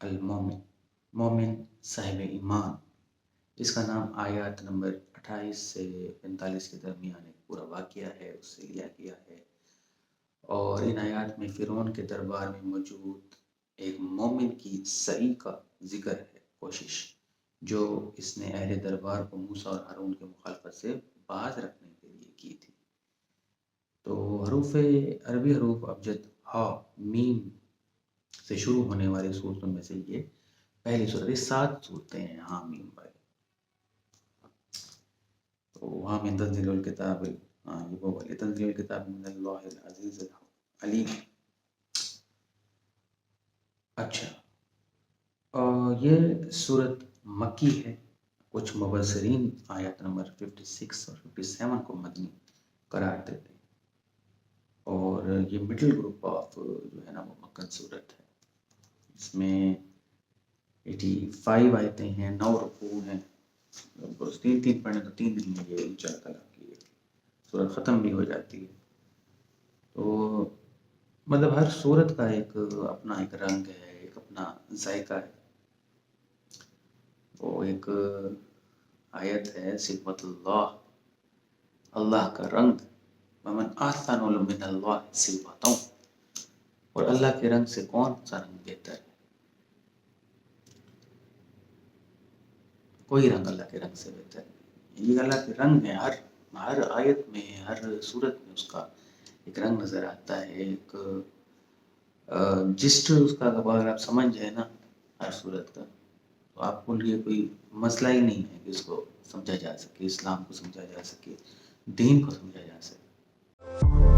المومن، مومن صاحب ایمان. اس کا نام آیات نمبر 28 سے 45 کے درمیان ایک پورا واقعہ ہے، اس سے لیا گیا ہے. اور ان آیات میں فرعون کے دربار میں موجود ایک مومن کی سعی کا ذکر ہے، کوشش جو اس نے اہل دربار کو موسیٰ اور ہارون کے مخالفت سے باز رکھنے کے لیے کی تھی. تو عربی حروف ابجد ہا میم سے شروع ہونے والی صورتوں میں سے یہ پہلی صورت، یہ 7 صورتیں ہیں ہا میم والی. تو وہاں میں تنزیل الکتاب، یہ وہ والی تنزیل الکتاب من اللہ العزیز العلیم. اچھا، یہ صورت مکی ہے. کچھ مبصرین آیت نمبر 56 اور 57 کو مدنی قرار دیتے ہیں، اور یہ مڈل گروپ آف جو ہے نا وہ مکن صورت ہے. اس میں 85 آیتیں ہیں، 9 رکوع ہیں. بس 3 پڑھیں تو 3 دن میں یہ انشاء اللہ کی صورت ختم بھی ہو جاتی ہے. تو مطلب ہر صورت کا ایک اپنا ایک رنگ ہے، ایک اپنا ذائقہ ہے. وہ ایک آیت ہے صفت اللہ، اللہ کا رنگ، ومن احسن من اللہ صفۃ، اور اللہ کے رنگ سے کون سا رنگ بہتر ہے؟ کوئی رنگ اللہ کے رنگ سے بہتر نہیں. یہ اللہ کے رنگ ہیں، ہر آیت میں، ہر صورت میں اس کا ایک رنگ نظر آتا ہے، ایک جسٹ اس کا اگر آپ سمجھ جائیں نا ہر صورت کا، تو آپ کو لیے کوئی مسئلہ ہی نہیں ہے کہ اس کو سمجھا جا سکے، اسلام کو سمجھا جا سکے، دین کو سمجھا جا سکے.